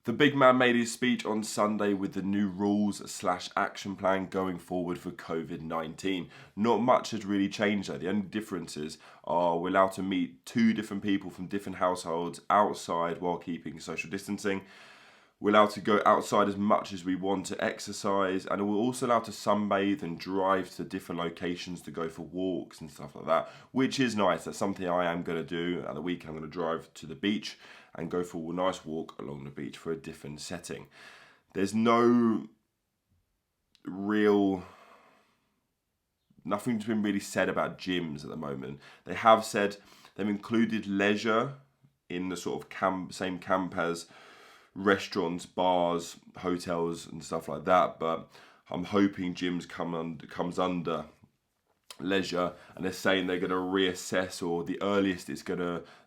The big man made his speech on Sunday with the new rules/action plan going forward for COVID-19. Not much has really changed though. The only differences are we're allowed to meet 2 different people from different households outside while keeping social distancing. We're allowed to go outside as much as we want to exercise, and we're also allowed to sunbathe and drive to different locations to go for walks and stuff like that, which is nice. That's something I am going to do. At the weekend, I'm going to drive to the beach and go for a nice walk along the beach for a different setting. There's nothing's been really said about gyms at the moment. They have said they've included leisure in the sort of same camp as restaurants, bars, hotels and stuff like that, but I'm hoping gyms comes under leisure, and they're saying they're going to reassess, or the earliest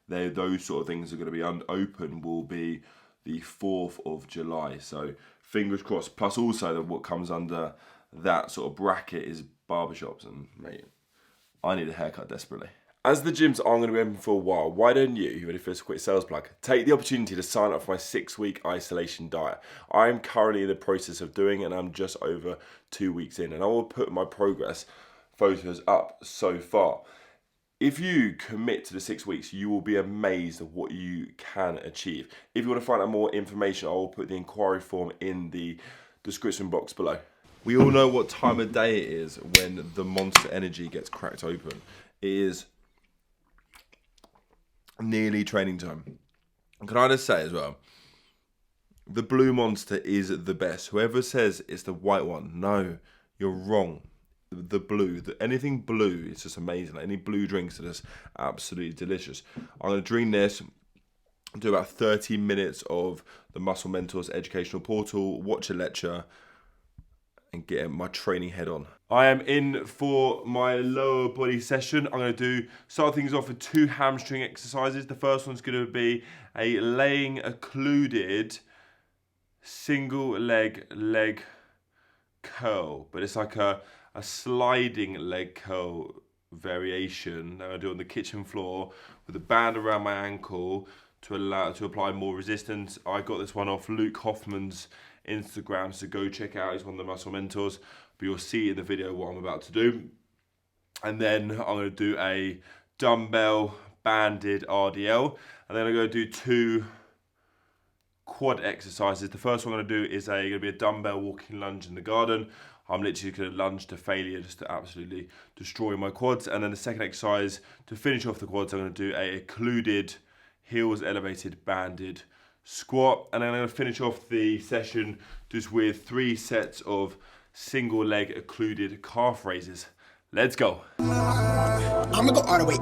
those sort of things are going to be open will be the 4th of July. So fingers crossed. Plus also what comes under that sort of bracket is barbershops, and mate, I need a haircut desperately. As the gyms aren't going to be open for a while, why don't you, ready for this quick sales plug, take the opportunity to sign up for my 6-week isolation diet. I am currently in the process of doing it, and I'm just over 2 weeks in, and I will put my progress photos up so far. If you commit to the 6 weeks, you will be amazed at what you can achieve. If you want to find out more information, I will put the inquiry form in the description box below. We all know what time of day it is when the Monster Energy gets cracked open. It is nearly training time. Can I just say as well, the blue Monster is the best. Whoever says it's the white one, no, you're wrong. The blue, anything blue is just amazing. Like, any blue drinks are just absolutely delicious. I'm going to drink this, do about 30 minutes of the Muscle Mentors educational portal, watch a lecture, and get my training head on. I am in for my lower body session. I'm going to start things off with 2 hamstring exercises. The first one's going to be a laying occluded single leg curl, but it's like a sliding leg curl variation that I do on the kitchen floor with a band around my ankle to apply more resistance. I got this one off Luke Hoffman's Instagram, so go check out. He's one of the Muscle Mentors, but you'll see in the video what I'm about to do. And then I'm going to do a dumbbell banded RDL, and then I'm going to do 2 quad exercises. The first one I'm going to do is going to be a dumbbell walking lunge in the garden. I'm literally going to lunge to failure just to absolutely destroy my quads. And then the second exercise, to finish off the quads, I'm going to do a occluded, heels elevated, banded squat. And then I'm going to finish off the session just with 3 sets of single leg occluded calf raises. Let's go. I'ma go all the way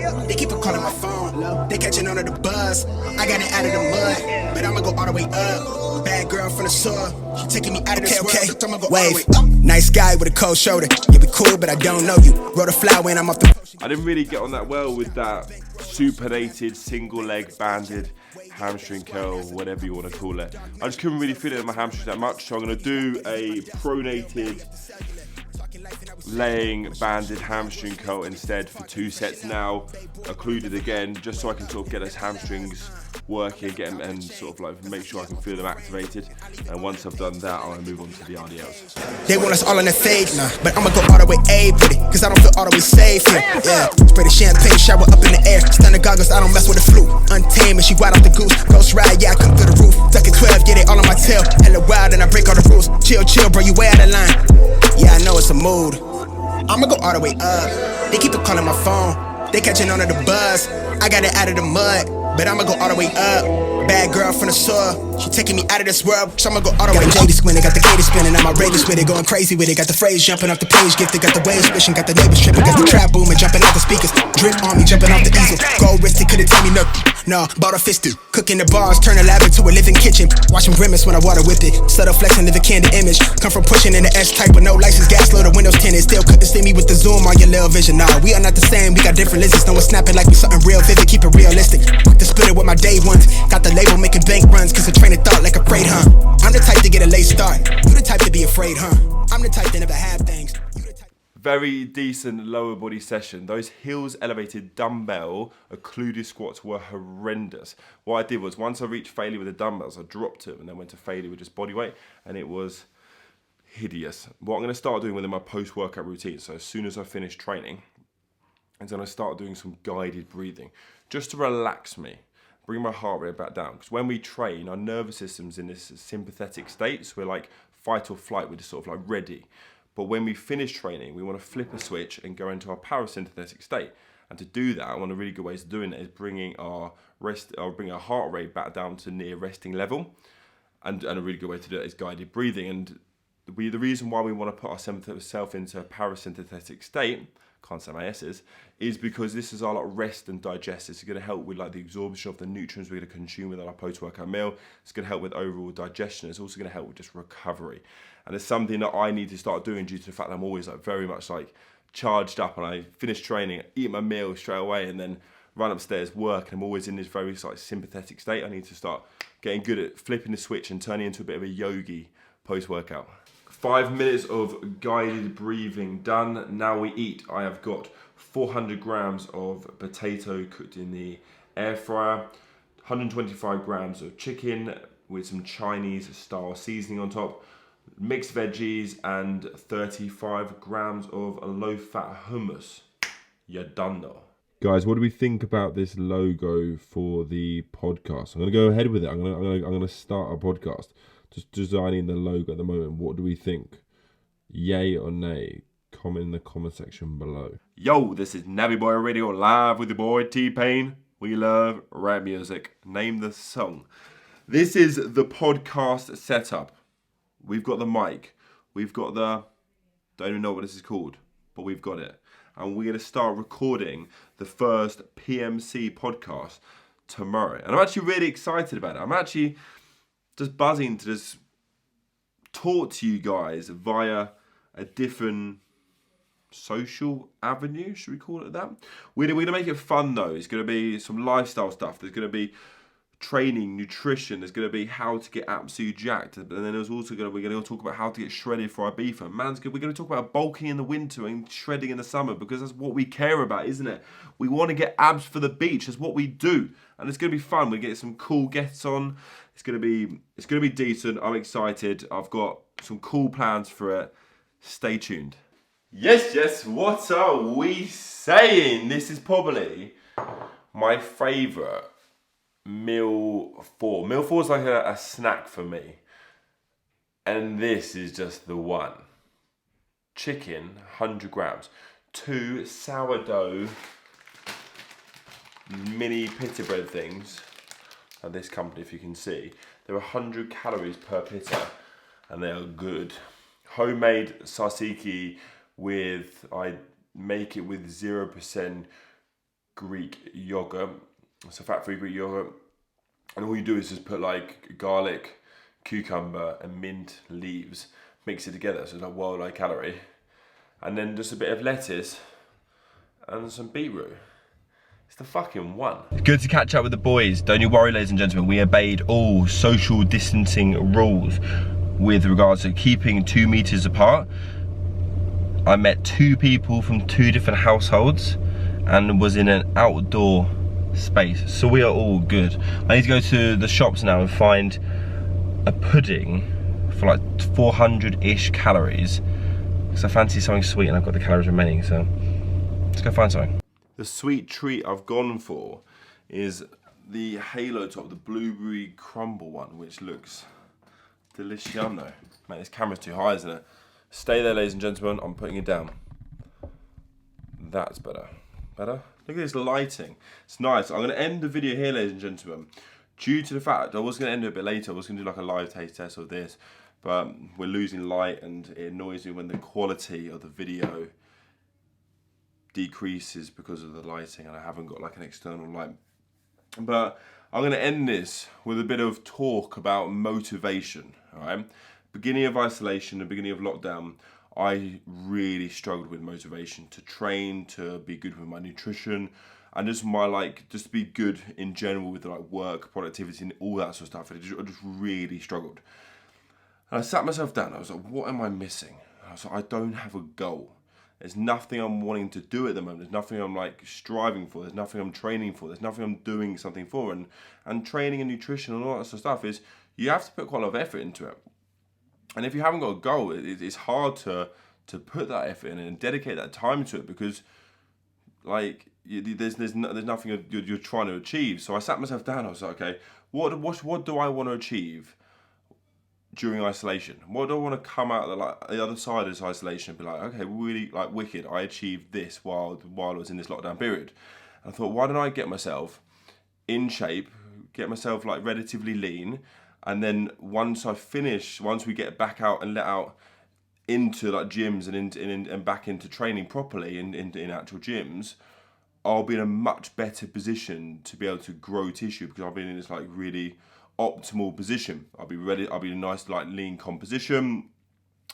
up. They keep on calling my phone. They catching on to the buzz. I got it out of the mud, but I'ma go all the way up. Bad girl from the soil. She taking me out of this world. I'ma go all the way up. Nice guy with a cold shoulder. Yeah, we cool, but I don't know you. Wrote a flower and I'm off the. I didn't really get on that well with that supinated single leg banded hamstring curl, whatever you want to call it. I just couldn't really feel it in my hamstrings that much, so I'm going to do a pronated laying banded hamstring curl instead for 2 sets now, occluded again, just so I can sort of get those hamstrings working, get them, and sort of like make sure I can feel them activated. And once I've done that, I'll move on to the RDLs. They want us all in the fade, but I'ma go all the way A with it, cause I don't feel all the way safe here. Yeah, spray the champagne, shower up in the air, stun the goggles, I don't mess with the flu. Untamed and she wild off the goose, ghost ride, yeah, I come through the roof. Duck at 12, get it all on my tail, hella wild and I break all the rules. Chill, bro, you way out of line. Yeah, I know it's a mood. I'ma go all the way up. They keep on calling my phone. They catching on to the buzz. I got it out of the mud, but I'ma go all the way up. Bad girl from the soil. She taking me out of this world, so I'ma go all the way up. Got the JD squinting, got the Katie spinning. I'm outrageous with it, going crazy with it. Got the phrase jumping off the page, gifted. Got the waves swishing, got the neighbors tripping. Got the trap booming, jumping out the speakers. Drip on me, jumping off the easel. Gold wristed, couldn't tell me nothing. No, bought a fist do. Cooking the bars, turn a lab into a living kitchen. Watch them grimace when I water whip it. Subtle flexing, live a candid image. Come from pushing in the S-type with no license, gas low, the windows tinted. Still couldn't see me with the zoom on your little vision. Nah, we are not the same, we got different lenses. No one's snapping like we something real vivid, keep it realistic. Quick to split it with my day ones. Got the label making bank runs, cause a train of thought like a freight, huh? I'm the type to get a late start. You the type to be afraid, huh? I'm the type to never have things. Very decent lower body session. Those heels elevated dumbbell occluded squats were horrendous. What I did was, once I reached failure with the dumbbells, I dropped them and then went to failure with just body weight, and it was hideous. What I'm going to start doing within my post-workout routine, so as soon as I finish training, is then I start doing some guided breathing, just to relax me, bring my heart rate back down. Because when we train, our nervous system's in this sympathetic state, so we're like fight or flight, we're just sort of like ready. But when we finish training, we want to flip a switch and go into our parasympathetic state. And to do that, one of the really good ways of doing it is bringing our heart rate back down to near resting level. And a really good way to do it is guided breathing. And the reason why we want to put ourselves into a parasympathetic state, can't say my S's, is because this is our like rest and digest. It's going to help with like the absorption of the nutrients we're going to consume with our post-workout meal. It's going to help with overall digestion. It's also going to help with just recovery. And it's something that I need to start doing due to the fact that I'm always like very much like charged up, and I finish training, eat my meal straight away, and then run upstairs, work, and I'm always in this very like sympathetic state. I need to start getting good at flipping the switch and turning into a bit of a yogi post-workout. 5 minutes of guided breathing done. Now we eat. I have got 400 grams of potato cooked in the air fryer, 125 grams of chicken with some Chinese style seasoning on top, mixed veggies, and 35 grams of low-fat hummus. You're done though. Guys, what do we think about this logo for the podcast? I'm going to go ahead with it. I'm going to start a podcast. Just designing the logo at the moment. What do we think? Yay or nay? Comment in the comment section below. Yo, this is Navi Boy Radio live with the boy T-Pain. We love rap music. Name the song. This is the podcast setup. We've got the mic. We've got the... don't even know what this is called, but we've got it. And we're going to start recording the first PMC podcast tomorrow. And I'm actually really excited about it. I'm actually just buzzing to just talk to you guys via a different social avenue, should we call it that? We're going to make it fun though. It's going to be some lifestyle stuff. There's going to be training, nutrition. There's going to be how to get absolutely jacked. And then there's also we're going to talk about how to get shredded for our beef. And we're going to talk about bulking in the winter and shredding in the summer, because that's what we care about, isn't it? We want to get abs for the beach. That's what we do. And it's going to be fun. We're getting some cool guests on. It's going to be decent. I'm excited. I've got some cool plans for it. Stay tuned. Yes, what are we saying? This is probably my favourite meal 4. Meal 4 is like a snack for me. And this is just the one. Chicken, 100 grams. 2 sourdough mini pita bread things. And this company, if you can see, they're 100 calories per pita. And they are good. Homemade tzatziki I make it with 0% Greek yogurt. It's a fat-free Greek yogurt. And all you do is just put like garlic, cucumber and mint leaves, mix it together, so it's like low calorie. And then just a bit of lettuce and some beetroot. It's the fucking one. Good to catch up with the boys. Don't you worry, ladies and gentlemen, we obeyed all social distancing rules with regards to keeping 2 meters apart. I met 2 people from 2 different households and was in an outdoor space, so we are all good. I need to go to the shops now and find a pudding for like 400-ish calories, because I fancy something sweet and I've got the calories remaining, so let's go find something. The sweet treat I've gone for is the Halo Top, the blueberry crumble one, which looks deliciano. Man, this camera's too high, isn't it? Stay there, ladies and gentlemen. I'm putting it down. That's better. Better? Look at this lighting. It's nice. I'm going to end the video here, ladies and gentlemen. Due to the fact I was going to end it a bit later. I was going to do like a live taste test of this. But we're losing light and it annoys me when the quality of the video decreases because of the lighting and I haven't got like an external light. But I'm going to end this with a bit of talk about motivation. Alright? Beginning of isolation, the beginning of lockdown, I really struggled with motivation to train, to be good with my nutrition, and just just to be good in general with like work, productivity, and all that sort of stuff. I just really struggled. And I sat myself down. I was like, what am I missing? And I was like, I don't have a goal. There's nothing I'm wanting to do at the moment. There's nothing I'm like striving for. There's nothing I'm training for. There's nothing I'm doing something for. And training and nutrition and all that sort of stuff is, you have to put quite a lot of effort into it. And if you haven't got a goal, it's hard to put that effort in and dedicate that time to it, because like there's nothing you're trying to achieve. So I sat myself down. I was like, okay, what do I want to achieve during isolation? What do I want to come out of the other side of this isolation and be like, okay, really like wicked, I achieved this while I was in this lockdown period. And I thought, why don't I get myself in shape, get myself like relatively lean, and then once we get back out and let out into like gyms and back into training properly in actual gyms, I'll be in a much better position to be able to grow tissue, because I've been in this like really optimal position. I'll be ready. I'll be in a nice like lean composition,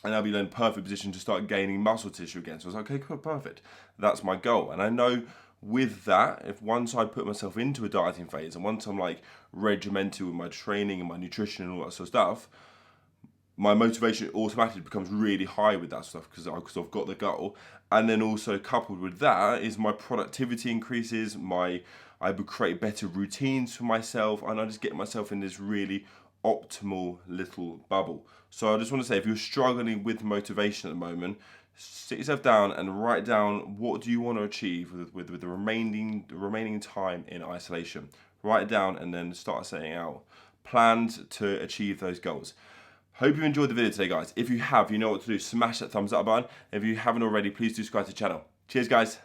and I'll be in a perfect position to start gaining muscle tissue again. So I was like, okay, cool, perfect. That's my goal. And I know with that, if once I put myself into a dieting phase and once I'm like regimented with my training and my nutrition and all that sort of stuff, my motivation automatically becomes really high with that stuff, because I've got the goal. And then also coupled with that is my productivity increases, I would create better routines for myself, and I just get myself in this really optimal little bubble. So I just want to say, if you're struggling with motivation at the moment, sit yourself down and write down, what do you want to achieve with the remaining time in isolation. Write it down and then start setting out plans to achieve those goals. Hope you enjoyed the video today, guys. If you have, you know what to do. Smash that thumbs up button. If you haven't already, please do subscribe to the channel. Cheers, guys.